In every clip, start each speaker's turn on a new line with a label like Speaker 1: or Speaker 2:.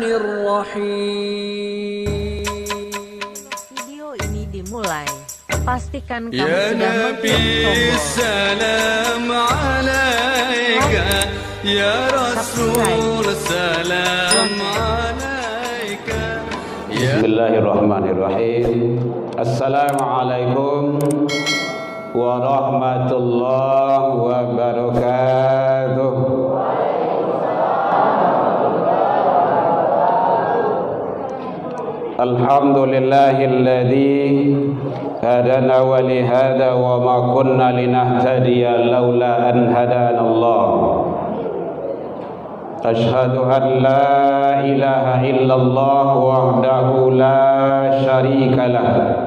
Speaker 1: Bismillahirrahmanirrahim.
Speaker 2: Video ini dimulai. Pastikan kamu
Speaker 1: Ya
Speaker 2: sudah
Speaker 1: Nabi
Speaker 2: mengklik
Speaker 1: salam alaika, Ya Rasul salam alaika.
Speaker 3: Bismillahirrahmanirrahim. Assalamualaikum warahmatullahi wabarakatuh. Alhamdulillahilladzi hadana wa li hadha wa ma kunna linahtadiya laula an hadana Allah. Ashhadu an la ilaha illallah wahdahu la syarika lah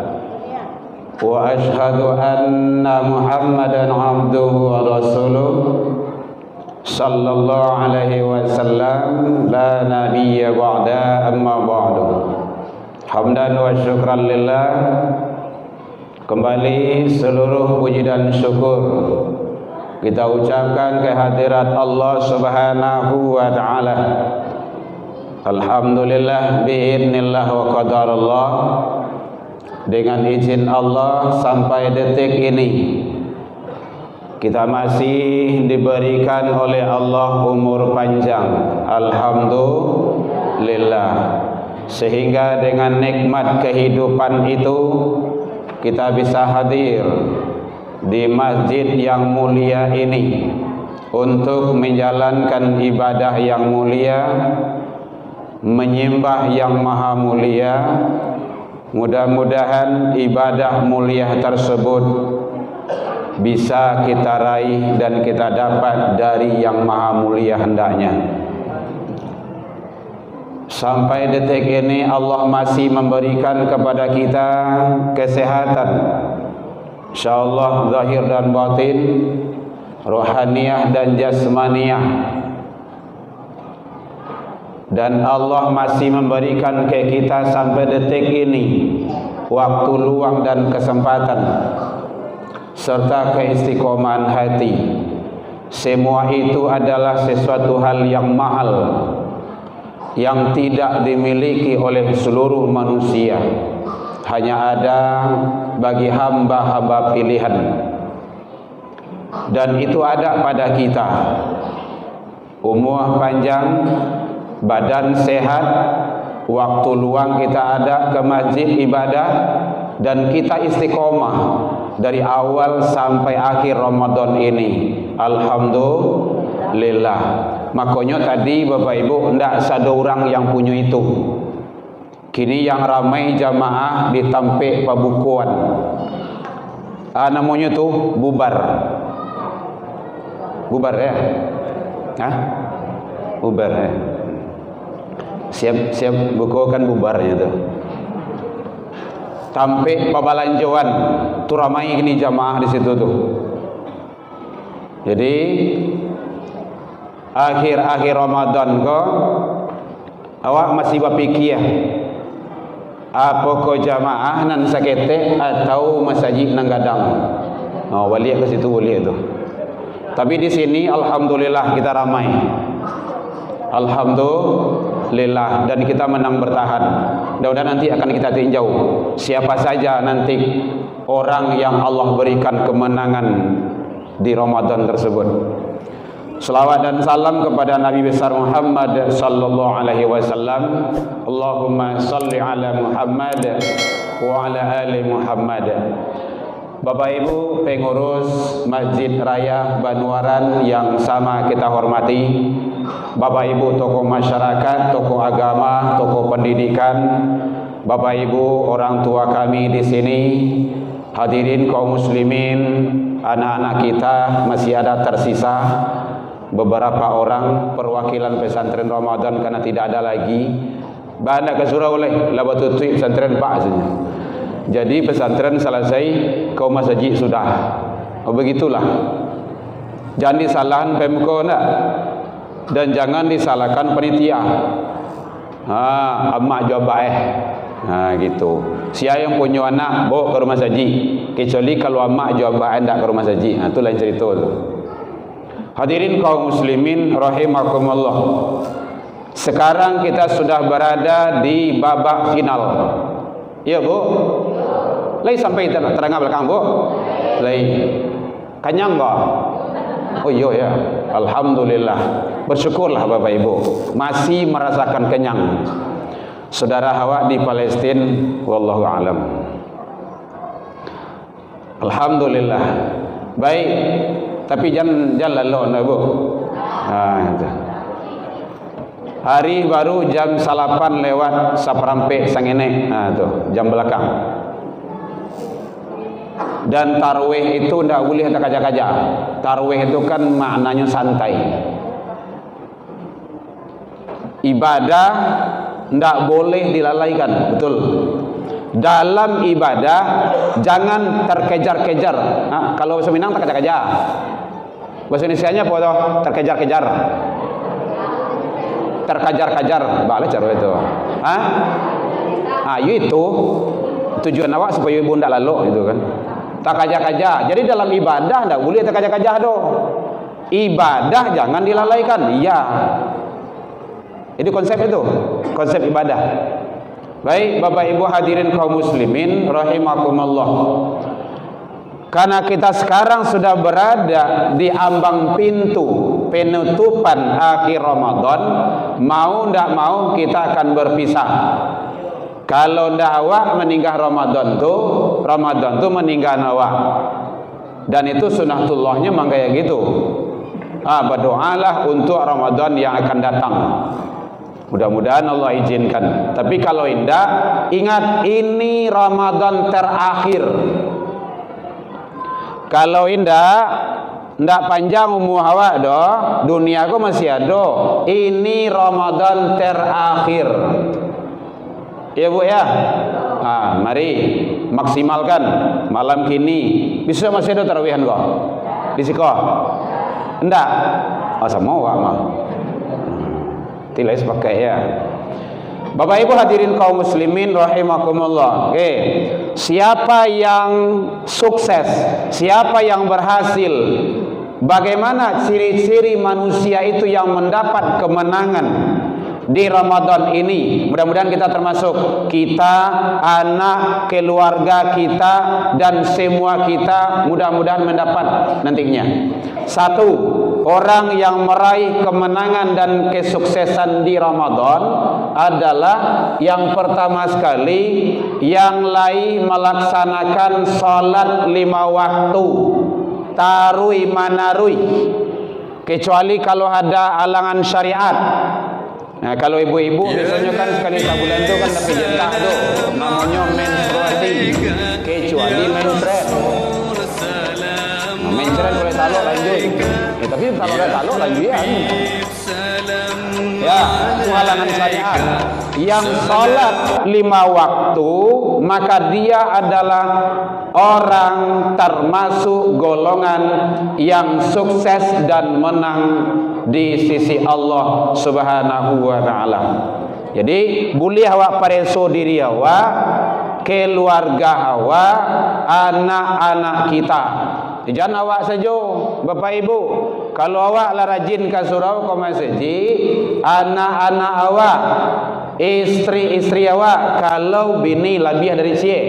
Speaker 3: wa ashhadu anna Muhammadan abduhu wa rasuluh sallallahu alaihi wasallam la nabiyya ba'da amma ba'du. Hamdan wa syukran lillah. Kembali seluruh puji dan syukur kita ucapkan kehadirat Allah Subhanahu wa taala. Alhamdulillah biidznillah wa qadarullah. Dengan izin Allah sampai detik ini kita masih diberikan oleh Allah umur panjang. Alhamdulillah. Sehingga dengan nikmat kehidupan itu kita bisa hadir di masjid yang mulia ini untuk menjalankan ibadah yang mulia, menyembah yang maha mulia. Mudah-mudahan ibadah mulia tersebut bisa kita raih dan kita dapat dari yang maha mulia hendaknya. Sampai detik ini Allah masih memberikan kepada kita kesehatan, insyaallah zahir dan batin, rohaniyah dan jasmaniyah. Dan Allah masih memberikan ke kita sampai detik ini waktu luang dan kesempatan serta keistiqomahan hati. Semua itu adalah sesuatu hal yang mahal yang tidak dimiliki oleh seluruh manusia, hanya ada bagi hamba-hamba pilihan, dan itu ada pada kita. Umur panjang, badan sehat, waktu luang kita ada ke masjid ibadah, dan kita istiqomah dari awal sampai akhir Ramadan ini. Alhamdulillah. Makanya tadi Bapak Ibu tidak ada orang yang punya itu. Kini yang ramai jamaah di Tampek Pabukuan. Namanya tu bubar. Bubar ya? Hah? Bubar ya? Siap buku kan bubarnya tu. Tampek Pabalanjoan tu ramai kini jamaah di situ tu. Jadi akhir-akhir Ramadan ko awak masih berfikir apa ko jamaah nan sakete atau masjid nang gadang. Oh, balik ke situ boleh tu. Tapi di sini alhamdulillah kita ramai. Alhamdulillah, dan kita menang bertahan. Mudah-mudahan nanti akan kita tinjau siapa saja nanti orang yang Allah berikan kemenangan di Ramadan tersebut. Selawat dan salam kepada Nabi besar Muhammad sallallahu alaihi wasallam. Allahumma salli ala Muhammad wa ala ali Muhammad. Bapak Ibu pengurus Masjid Raya Banuaran yang sama kita hormati, Bapak Ibu tokoh masyarakat, tokoh agama, tokoh pendidikan, Bapak Ibu orang tua kami di sini, hadirin kaum muslimin, anak-anak kita masih ada tersisa beberapa orang perwakilan pesantren Ramadan karena tidak ada lagi. Banda ke surau oleh labatutui pesantren Pak saja. Jadi pesantren selesai, kaum masjid sudah. Oh, begitulah. Jangan disalahan Pemko nak, dan jangan disalahkan panitia. Amak jawab gitu. Siapa yang punya anak bawa ke rumah saji, kecuali kalau amak jawab tak ke rumah saji. Itu lain cerita tu. Hadirin kaum muslimin rahimakumullah. Sekarang kita sudah berada di babak final. Iya Bu? Lai sampai terangah belakang Bu? Lai. Kenyang enggak? Oh iya ya. Alhamdulillah. Bersyukurlah Bapak Ibu. Masih merasakan kenyang. Saudara awak di Palestina, wallahu alam. Alhamdulillah. Baik. Tapi jangan lalu Bu. Itu. Hari baru jam 8 lewat saperampe sangene. Tuh, jam belakang. Dan tarwih itu tidak boleh ada kaja-kaja. Tarwih itu kan maknanya santai. Ibadah tidak boleh dilalaikan, betul. Dalam ibadah jangan terkejar-kejar. Kalau bahasa Minang terkejar-kejar. Bahasa Indonesianya apa tuh? Terkejar-kejar. Terkajar-kajar. Balik cara itu. Itu tujuan awak supaya ibu tidak lalu itu kan. Tak kaja-kaja. Jadi dalam ibadah tidak boleh tak kaja-kaja doh. Ibadah jangan dilalaikan. Iya. Itu konsep itu. Konsep ibadah. Baik Bapak Ibu hadirin kaum muslimin rahimakumullah. Karena kita sekarang sudah berada di ambang pintu penutupan akhir Ramadan, mau tidak mau kita akan berpisah. Kalau ndak awak meninggal Ramadan tu meninggal awak. Dan itu sunatullahnya memang kayak gitu. Berdoalah untuk Ramadan yang akan datang. Mudah-mudahan Allah izinkan. Tapi kalau indah, ingat ini Ramadan terakhir. Kalau indah, ndak panjang umur awak doh, dunia aku masih ada. Ini Ramadan terakhir. Ya Bu ya. Mari maksimalkan malam kini. Bisa masih ada tarawihan kok? Di siko? Enggak. Sama awak mah. Tilai sepakai ya. Bapak Ibu hadirin kaum muslimin rahimakumullah. Oke. Siapa yang sukses, siapa yang berhasil, bagaimana ciri-ciri manusia itu yang mendapat kemenangan di Ramadan ini? Mudah-mudahan kita termasuk, kita, anak, keluarga kita, dan semua kita mudah-mudahan mendapat nantinya. Satu, orang yang meraih kemenangan dan kesuksesan di Ramadan adalah yang pertama sekali yang lain melaksanakan salat 5 waktu tarui manarui, kecuali kalau ada halangan syariat. Nah, kalau ibu-ibu biasanya kan sekali sebulan itu kan dapat jatah tuh, namanya menstruasi, kecuali menstruasi. Menstruasi boleh taluk lanjut, tapi kalau ada taluk lanjutan. Ya, itu halangan syariat. Yang salat 5 waktu, maka dia adalah orang termasuk golongan yang sukses dan menang di sisi Allah Subhanahu wa taala. Jadi boleh awak pareso diri awak, keluarga awak, anak-anak kita. Jangan awak saja, Bapak Ibu. Kalau awak lah rajin ke surau ke masjid, anak-anak awak, istri-istri awak, kalau bini lebih dari sie,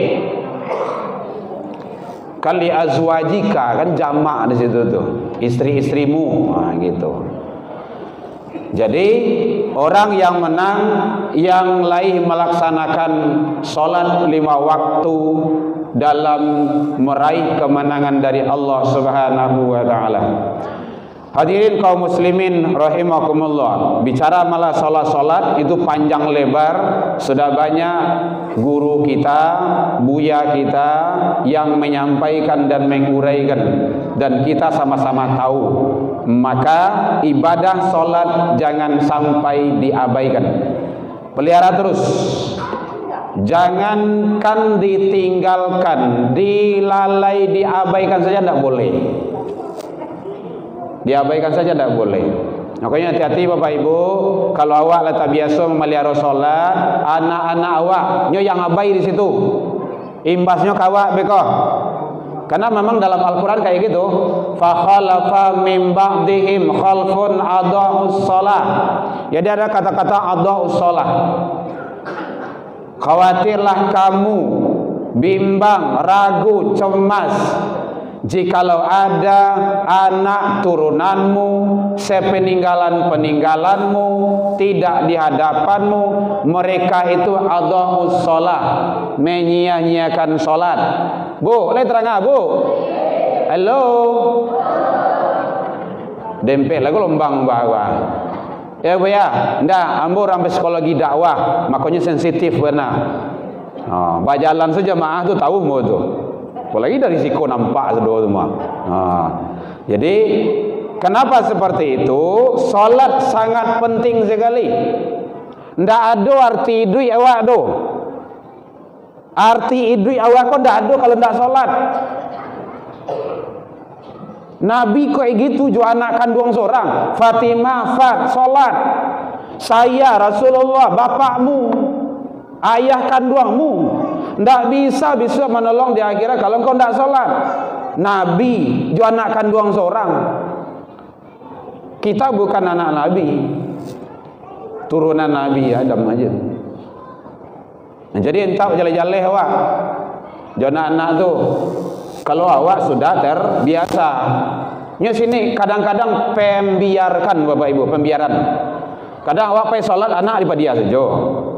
Speaker 3: kali azwajika kan jamak di situ tuh, istri-istrimu, gitu. Jadi orang yang menang, yang lain melaksanakan salat 5 waktu dalam meraih kemenangan dari Allah Subhanahu wa taala. Hadirin kaum muslimin rahimakumullah. Bicara malah salat itu panjang lebar, sudah banyak guru kita, buya kita yang menyampaikan dan menguraikan, dan kita sama-sama tahu. Maka ibadah salat jangan sampai diabaikan. Pelihara terus. Jangankan ditinggalkan, dilalai, diabaikan saja tidak boleh. Diabaikan saja tidak boleh. Makanya hati-hati Bapak Ibu, kalau awak lah tak biasa memelihara salat, anak-anak awak nyo yang abai di situ. Imbasnya kawak beko. Karena memang dalam Al-Quran kayak gitu. Fa khalafa min ba'dihim khalfun adaa'us shalah. Jadi ada kata-kata adaa'us shalah. Khawatirlah kamu, bimbang, ragu, cemas, jikalau ada anak turunanmu, sepeninggalan-peninggalanmu tidak di hadapanmu, mereka itu adaa'us shalah, menyia-nyiakan salat. Bu, boleh terang Bu? Halo. Dempet lagu lombang bawa. Ya Bu ya, ndak ambo sampai psikologi dakwah, makanya sensitif benar. Berjalan saja jemaah tu tahu mau tu. Apalagi dari risiko nampak sedoa semua. Jadi kenapa seperti itu? Salat sangat penting sekali. Ndak ada arti duit awak tu. Arti duit awak kau ndak ada kalau ndak salat. Nabi kok gitu jo anak kandung seorang, Fatimah fat salat. Saya Rasulullah bapakmu, ayah kandungmu, ndak bisa menolong di akhirat kalau kau ndak salat. Nabi jo anak kandung seorang. Kita bukan anak Nabi, turunan Nabi Adam aja. Nah, jadi entah jalan-jalan awak, jo anak tu. Kalau awak sudah terbiasa. Nya sini kadang-kadang pembiarkan Bapak Ibu, pembiaran. Kadang awak pergi salat anak di dia saja.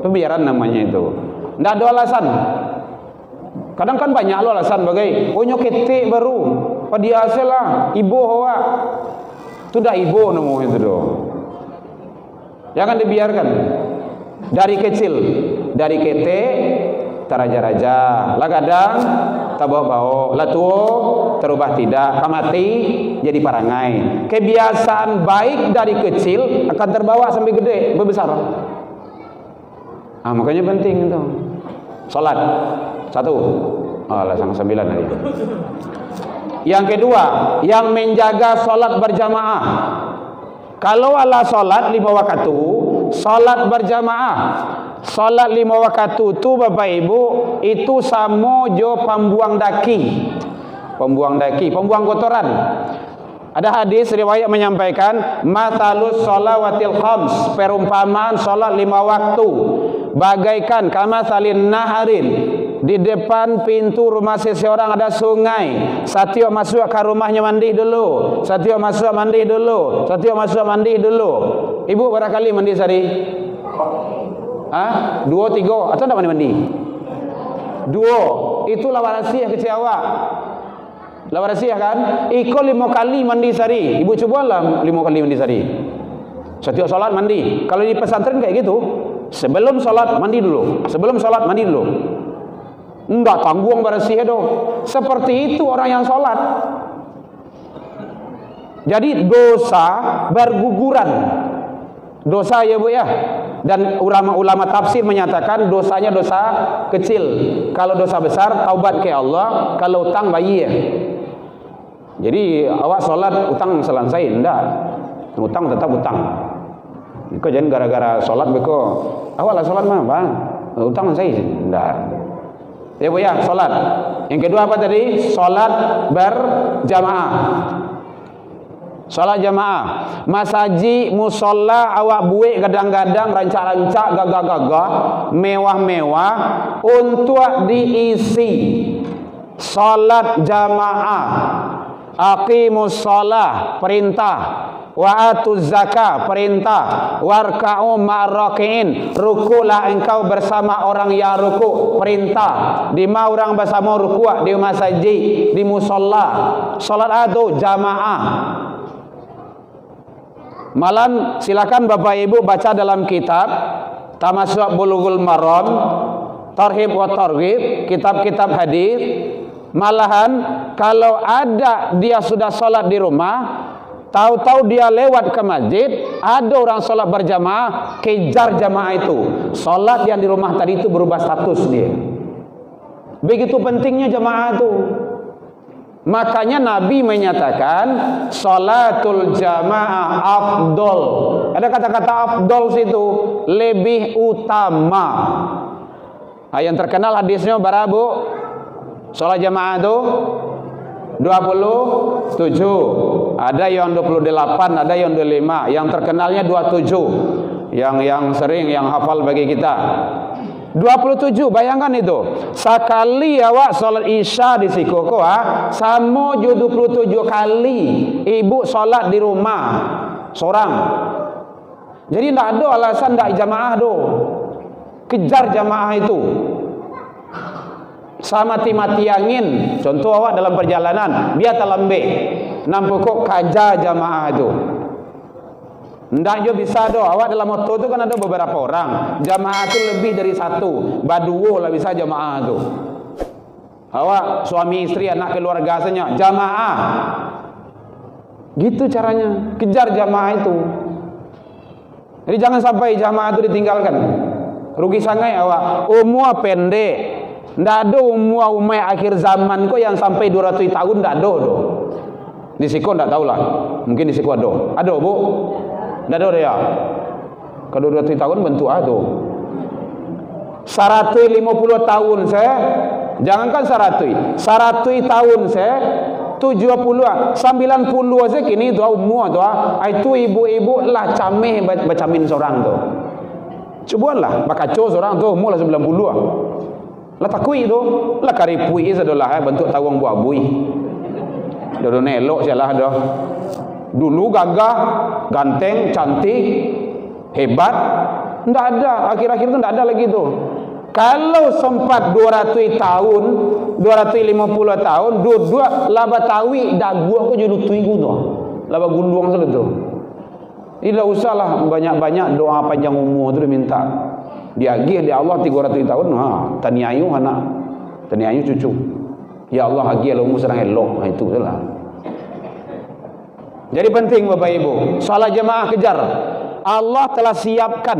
Speaker 3: Pembiaran namanya itu. Enggak ada alasan. Kadang kan banyak lo alasan bagai, oh nyoketik baru. Dia lah, ibu awak. Itu dah ibu nemu itu doh. Jangan dibiarkan. Dari kecil, dari ketek taraja-raja, lah kadang tabawa-bawa, lah tuo terubah tidak, kamati jadi parangai. Kebiasaan baik dari kecil akan terbawa sampai gede, berbesar. Makanya penting itu. Salat. 1. Lah sang 9 tadi. Yang kedua, yang menjaga salat berjamaah. Kalau ala salat 5 waktu, salat berjamaah. Salat 5 waktu tu Bapak Ibu itu sama jo pembuang daki. Pembuang daki, pembuang kotoran. Ada hadis riwayat menyampaikan matalus shalawatil khams, perumpamaan salat 5 waktu bagaikan kama salin naharin, di depan pintu rumah seseorang ada sungai. Satio masuk ke rumahnya mandi dulu. Satio masuk mandi dulu. Satio masuk mandi dulu. Ibu berapa kali mandi sehari? 2, 3 atau enggak mandi? 2. Itulah rahasia kecil awak. Lawan rahasia kan? Iko 5 kali mandi sehari. Ibu cobalah 5 kali mandi sehari. Setiap salat mandi. Kalau di pesantren kayak gitu, sebelum salat mandi dulu. Sebelum salat mandi dulu. Enggak tanggung bersih dong. Seperti itu orang yang salat. Jadi dosa berguguran. Dosa ya Bu ya. Dan ulama-ulama tafsir menyatakan dosanya dosa kecil. Kalau dosa besar taubat ke Allah, kalau utang bayi ya. Jadi awak salat utang selesai enggak. Utang tetap utang. Kau jangan gara-gara salat beko awak lah salat mah Bang. Utang selesai enggak. Ya Bu ya, salat. Yang kedua apa tadi? Salat berjamaah. Salat jamaah. Masaji musola awak buik gadang-gadang rancak-rancak gagah-gagah mewah-mewah untuk diisi salat jamaah. Aqimus shalah perintah, wa atuz zakah perintah, warka'u ma'raki'in rukulah engkau bersama orang yang ruku perintah. Di ma orang bersama ruku di masjid, di musalla. Salat itu jamaah. Malam silakan Bapak Ibu baca dalam kitab Tamasuk Bulughul Maram, Tarhib wa Targhib, kitab-kitab hadis. Malahan kalau ada dia sudah salat di rumah, tahu-tahu dia lewat ke masjid, ada orang salat berjamaah, kejar jamaah itu. Salat yang di rumah tadi itu berubah status dia. Begitu pentingnya jamaah itu. Makanya Nabi menyatakan salatul jamaah afdol. Ada kata-kata afdol situ, lebih utama. Yang terkenal hadisnya barabu salat jamaah itu 27. Ada yang 28, ada yang 25. Yang terkenalnya 27. Yang sering, yang hafal bagi kita. 27, bayangkan itu. Sekali awak solat isya di siku sama 27 kali ibu solat di rumah seorang. Jadi tidak ada alasan tidak jamaah do. Kejar jamaah itu. Sama mati angin. Contoh awak dalam perjalanan, biar terlembek. Nampak kok kaja jamaah itu. Ndak jo bisa do. Awak dalam motor tu kan ada beberapa orang. Jamaah tu lebih dari satu. Baduo lah bisa jamaah tu. Awak suami istri anak keluarga saja jamaah. Gitu caranya. Kejar jamaah itu. Jadi jangan sampai jamaah itu ditinggalkan. Rugi sangat awak. Umur pendek. Ndak ada umur akhir zaman kok yang sampai 200 tahun ndak ada do. Di Siko ndak tahulah. Mungkin di Siko ada. Ada bu? Ndak ada ya. Kalau 200 tahun bentuk tu. 150 tahun saya, jangankan 100 tahun saya 70 90 saya kini tu umur tu itu ibu-ibu lah cameh bacamin seorang tu. Cubalah bakaco seorang tu umur lah 90 lah takui tu lah karipui sedolah bentuk tawang buah bui. Dodo nelok sialah dah. Dulu gagah, ganteng, cantik, hebat, ndak ada. Akhir-akhir tu ndak ada lagi tu. Kalau sempat 200 tahun, 250 tahun, dua laba tawi dak gua aku jadi tuigu tu. Laba gundung saja tu. Tidak usahlah banyak-banyak doa panjang umur tu diminta. Diagih di Allah 300 tahun, taniayu anak, taniayu cucu. Ya Allah agih umur serang elok, itu salah. Jadi penting Bapak Ibu, salat jemaah kejar. Allah telah siapkan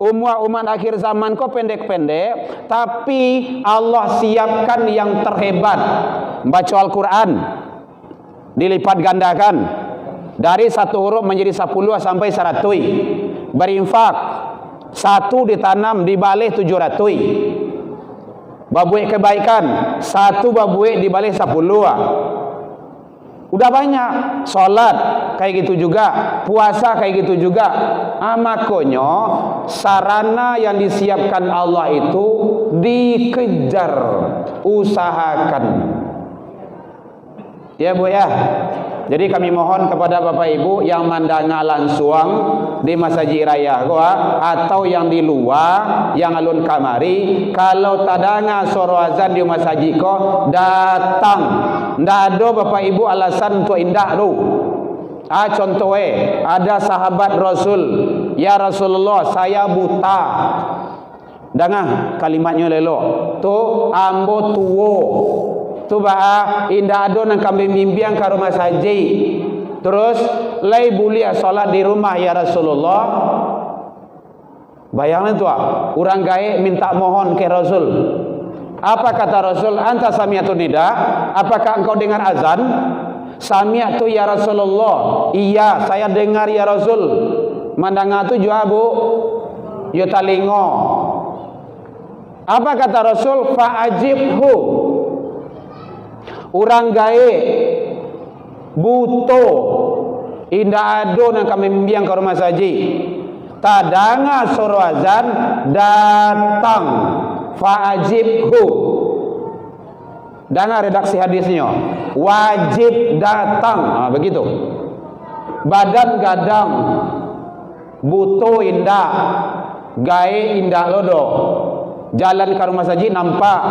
Speaker 3: umat akhir zaman kok pendek-pendek, tapi Allah siapkan yang terhebat. Baca Al-Quran dilipat gandakan dari 1 huruf menjadi 10 sampai 100. Berinfak 1 ditanam dibalik 700. Babuik kebaikan 1 babuik dibalik 10. Udah banyak. Solat kayak gitu juga, puasa kayak gitu juga. Makanya sarana yang disiapkan Allah itu dikejar, usahakan. Ya Bu ya. Jadi kami mohon kepada Bapak Ibu yang mandanga langsung di Masjid Raya atau yang di luar, yang alun kamari, kalau tadanga suara azan di masjid ko datang. Ndak ada Bapak Ibu alasan untuk indah tu. Contohnya ada sahabat Rasul, ya Rasulullah saya buta. Dengar kalimatnya lelo. Tu ambo tuwo. Tu ba indah ado nang kambing bimbing ka rumah saji. Terus lai bulia salat di rumah ya Rasulullah. Bayangkan tu orang gae minta mohon ke Rasul. Apa kata Rasul? Anta sami'atun nida? Apakah engkau dengar azan? Sami'atu ya Rasulullah. Iya, saya dengar ya Rasul. Mandanga tu jua Bu. Yo talingo. Apa kata Rasul? Fa'ajibhu. Orang gae buto indah ado nang kami membiang ke rumah saji. Tadanga suruh azan datang. Fa'ajibhu. Dengar redaksi hadisnya. Wajib datang. Begitu. Badan gadang. Buto indah. Gae indah lodo. Jalan ke rumah saji nampak.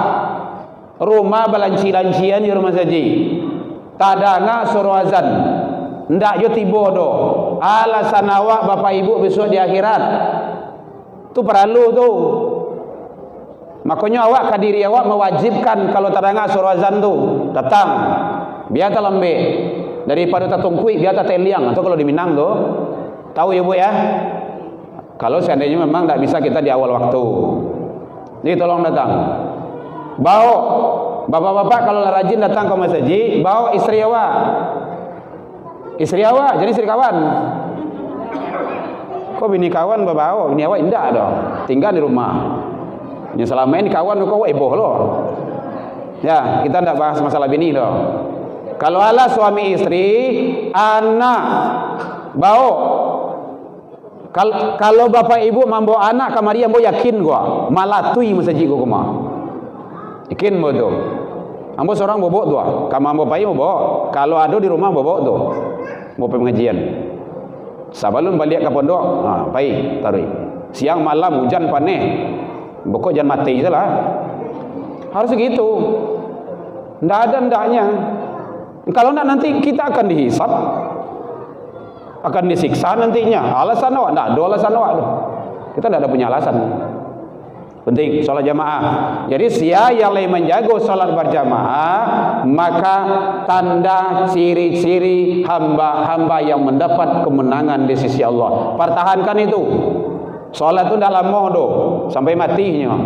Speaker 3: Rumah balanci-lancian di rumah saji. Tadanga suruh azan. Ndak yo tibo do. Alasan awak Bapak Ibu besok di akhirat. Tu perlu tu. Makanya awak kadiri awak mewajibkan kalau tadanga suruh azan tu datang. Biar tak lembek. Daripada tak tungkui biar tak teliang. Atau kalau di Minang tu tahu ya Bu ya. Kalau seandainya memang tak bisa kita di awal waktu. Jadi tolong datang. Bawa bapak-bapak kalau rajin datang ke masjid, bawa istri awak. Istri awak, jadi istri kawan. Kok bini kawan bawa, bini awak indah dong. Tinggal di rumah. Yang selama ini kawan kau eboh loh. Ya, kita tidak bahas masalah bini loh. Kalau ala suami istri, anak bau. Kalau bapak ibu membawa anak kamari ambo yakin gua, malatui masjid gua kemah. Yakin mo tu. Ambo seorang bobok tu. Kamu ambo pai bobok. Kalau ada di rumah bobok tu. Mau pengajian. Sebelum balik ke pondok, pai taruh. Siang malam hujan panas. Bokok jangan mati salah. Harus begitu. Ndak ada ndaknya. Kalau nak nanti kita akan dihisap, akan disiksa nantinya. Alasan awak? Tak ada alasan awak tu. Kita tidak ada punya alasan. Penting solat jamaah. Jadi siapa yang lain menjaga solat berjamaah, maka tanda ciri-ciri hamba-hamba yang mendapat kemenangan di sisi Allah. Pertahankan itu. Solat tu dah lama tu sampai matinya.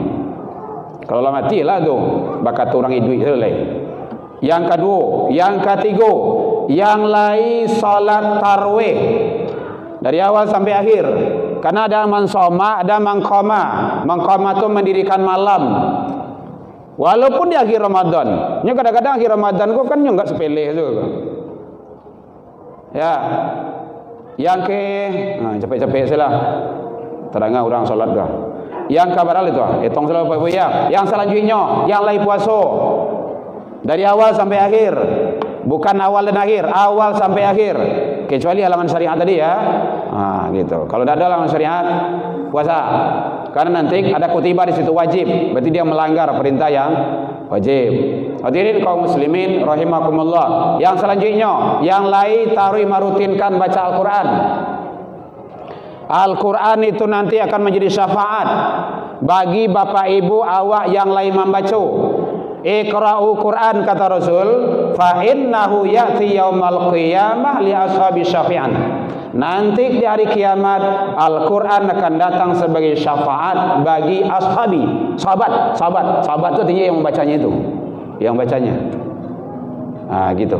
Speaker 3: Kalau lah matilah tu, bakat orang hidup selesai. Yang kedua, yang ketiga, yang lain salat tarawih dari awal sampai akhir. Karena ada mansoma, ada mangkoma. Mangkoma tu mendirikan malam. Walaupun di akhir Ramadan. Nya kadang-kadang akhir Ramadan kok kan enggak sepele tu. Ya. Yang ke capek-capek salah. Terangah orang salat dah. Yang kabar itu, etong salat apa ya? Yang selanjutnya, yang lain puasa. Dari awal sampai akhir, bukan awal dan akhir, awal sampai akhir, kecuali halaman syariat tadi ya. Gitu. Kalau tidak ada halaman syariat, puasa. Karena nanti ada kutiba di situ wajib, berarti dia melanggar perintah yang wajib. Hadirin kaum muslimin rahimakumullah. Yang selanjutnya, yang lain taruh merutinkan baca Al-Quran. Al-Quran itu nanti akan menjadi syafaat bagi bapak ibu awak yang lain membaca. Iqra'u Quran kata Rasul, fa innahu ya'ti yaumal qiyamah li ashabi syafi'an. Nanti di hari kiamat Al-Quran akan datang sebagai syafaat bagi ashabi, sahabat itu artinya yang membacanya itu, yang bacanya. Gitu.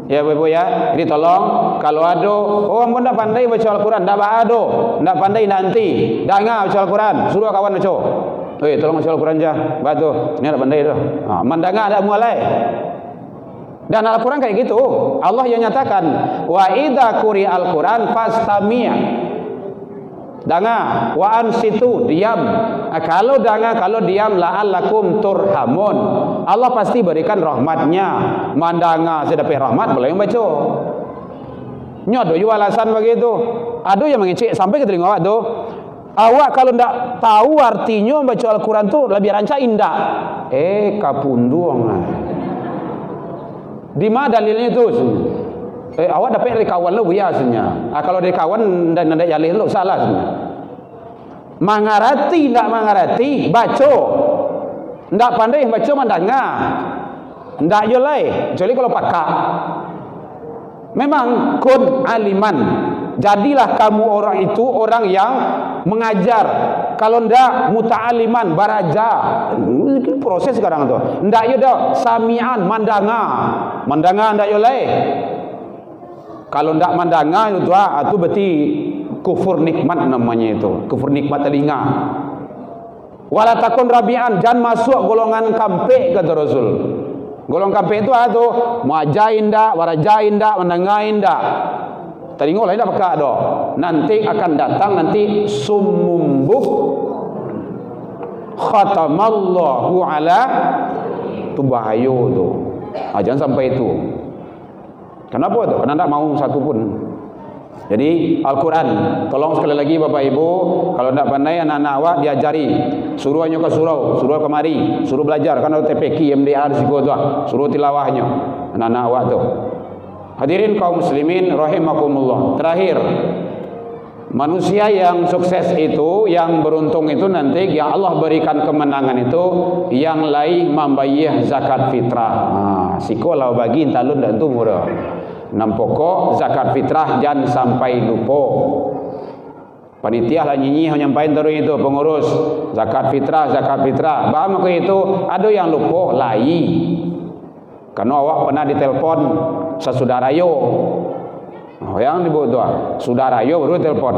Speaker 3: Ya Ibu ya, jadi tolong kalau ada ampun tak pandai baca Al-Quran, tak ada, tak pandai nanti, dengar baca Al-Quran, suruh kawan baca. Tolong baca Al-Quran je. Batu, ni nak pandai tu. Mendengar ada mulai. Dan Al-Quran kayak gitu. Allah yang nyatakan, wa idza quri'a Al-Quran fastami'. Dengar, wa ansitu, diam. Kalau dengar, kalau diam, la'allakum turhamun. Allah pasti berikan rahmatnya. Mendengar saya dapat rahmat, boleh yang baca. Nyodo juga alasan begitu. Ada yang mengecek sampai ke telinga awak tu. Awak kalau tidak tahu artinya membaca Al-Quran tu lebih rancak indah. Kapunduang. Di mana dalilnya tu? Awak dapat dari kawan lu biasanya. Kalau dari kawan dan ada yalih lu salah sebenarnya. Mengarati tidak mengarati baca. Tidak pandai baca mendengar. Tidak yolai. Kecuali kalau pakak. Memang kun aliman. Jadilah kamu orang itu orang yang mengajar. Kalau ndak muta'aliman, baraja. Proses sekarang tu. Ndak yo dah samian, mandangan ndak yo lai. Kalau ndak mandangan itu berarti kufur nikmat namanya itu. Kufur nikmat telinga. Wala takun rabi'an, jangan masuk golongan kampek kata Rasul. Golongan kampek itu muajain ndak, warajain ndak, mandangain ndak. Telinga lain dah pakai dah. Nanti akan datang nanti sumumbuk khatamallahu ala tu bahaya tu. Jangan sampai itu. Kenapa tu? Kerana tak mau satu pun. Jadi Al-Quran, tolong sekali lagi Bapak Ibu, kalau tak pandai anak-anak awak diajari. Suruhnya ke surau, suruh kemari, suruh belajar. Kan ada TPK, MDR siku tu. Suruh tilawahnya anak-anak awak tu. Hadirin kaum muslimin rahimakumullah. Terakhir, manusia yang sukses itu, yang beruntung itu nanti yang Allah berikan kemenangan itu, yang lain membayar zakat fitrah. Sikolah bagi talun dan tumur. Enam pokok zakat fitrah jangan sampai lupa. Panitia lah nyanyi nyampain terus itu pengurus zakat fitrah. Bahan maka itu ada yang lupa lai. Karena awak pernah ditelepon saudara yo. Yang dibuat doa, saudara yo baru telepon.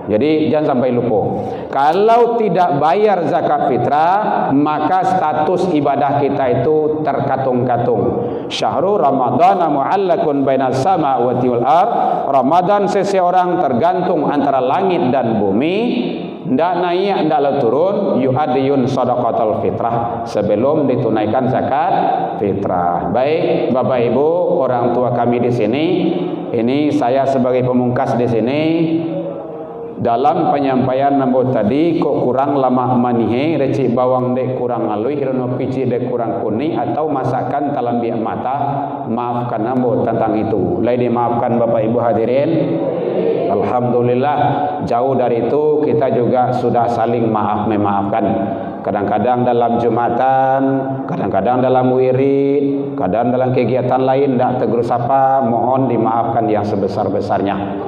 Speaker 3: Jadi jangan sampai lupa. Kalau tidak bayar zakat fitrah, maka status ibadah kita itu terkatung-katung. Syahrul Ramadan mu'allakun bainas samawati wal ard. Ramadan seseorang tergantung antara langit dan bumi. Ndak naik, ndak turun, yu'adiyun sadaqatul fitrah, sebelum ditunaikan zakat fitrah. Baik, Bapak Ibu, orang tua kami di sini, ini saya sebagai pemungkas di sini. Dalam penyampaian nambut tadi kok kurang lama manihe, recik bawang dek kurang alui, hirono pici dek kurang kuning, atau masakan talam biak mata, maafkan nambut tentang itu. Lai dimaafkan Bapak Ibu hadirin. Alhamdulillah, jauh dari itu kita juga sudah saling maaf memaafkan. Kadang-kadang dalam Jumatan, kadang-kadang dalam wirid, kadang dalam kegiatan lain tidak tegur sapa, mohon dimaafkan yang sebesar-besarnya.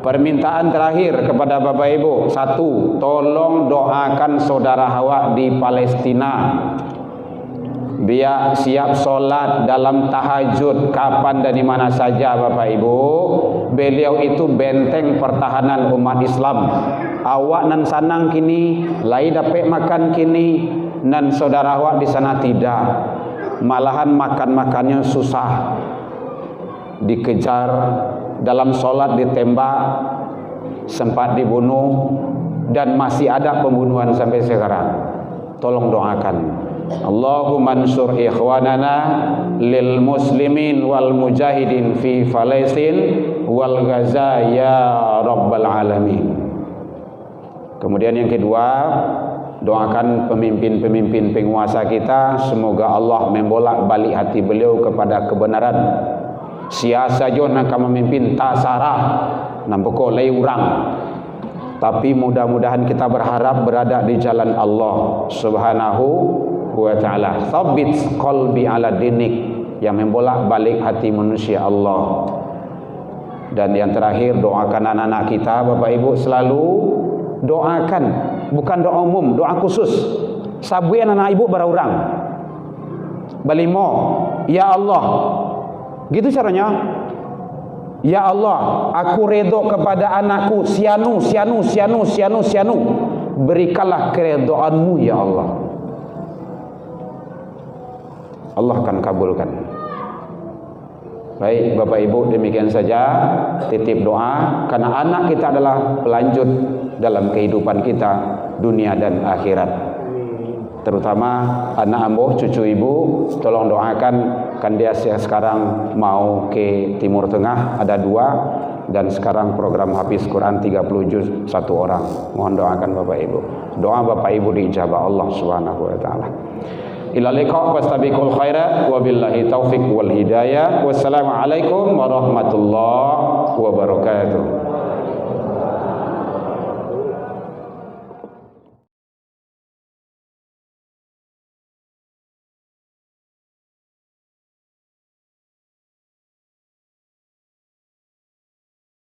Speaker 3: Permintaan terakhir kepada Bapak Ibu, satu, tolong doakan saudara Hawa di Palestina. Biar siap solat dalam tahajud kapan dan di mana saja Bapak Ibu. Beliau itu benteng pertahanan umat Islam. Awak nan sanang kini, lai dapat makan kini, nan saudara awak di sana tidak. Malahan makan-makannya susah. Dikejar, dalam solat ditembak, sempat dibunuh, dan masih ada pembunuhan sampai sekarang. Tolong doakan. Allahumma ansur ikhwanana lil muslimin wal mujahidin fi Palestin wal Gaza ya rabbal alamin. Kemudian yang kedua, doakan pemimpin-pemimpin penguasa kita, semoga Allah membolak balik hati beliau kepada kebenaran. Siasa jon akan memimpin tak sarah nampoko lay urang. Tapi mudah-mudahan kita berharap berada di jalan Allah Subhanahu wa taala. Tsabbit qalbi ala dinik, yang membolak balik hati manusia Allah. Dan yang terakhir, doakan anak-anak kita Bapak Ibu, selalu doakan, bukan doa umum, doa khusus. Sabuyan anak ibu berurang. Balimo, ya Allah. Gitu caranya. Ya Allah, aku redho kepada anakku sianu. Berikanlah keredoanmu ya Allah. Allah akan kabulkan. Baik Bapak Ibu, demikian saja titip doa, karena anak kita adalah pelanjut dalam kehidupan kita dunia dan akhirat. Terutama anak ambo, cucu ibu, tolong doakan, kan dia sekarang mau ke Timur Tengah, ada 2, dan sekarang program hafiz Quran 30 juz 1 orang. Mohon doakan Bapak Ibu. Doa Bapak Ibu diijabah Allah Subhanahu wa taala. Ila liqa wastabiqul khairat wabillahi taufiq wal hidayah. Wassalamualaikum warahmatullahi wabarakatuh.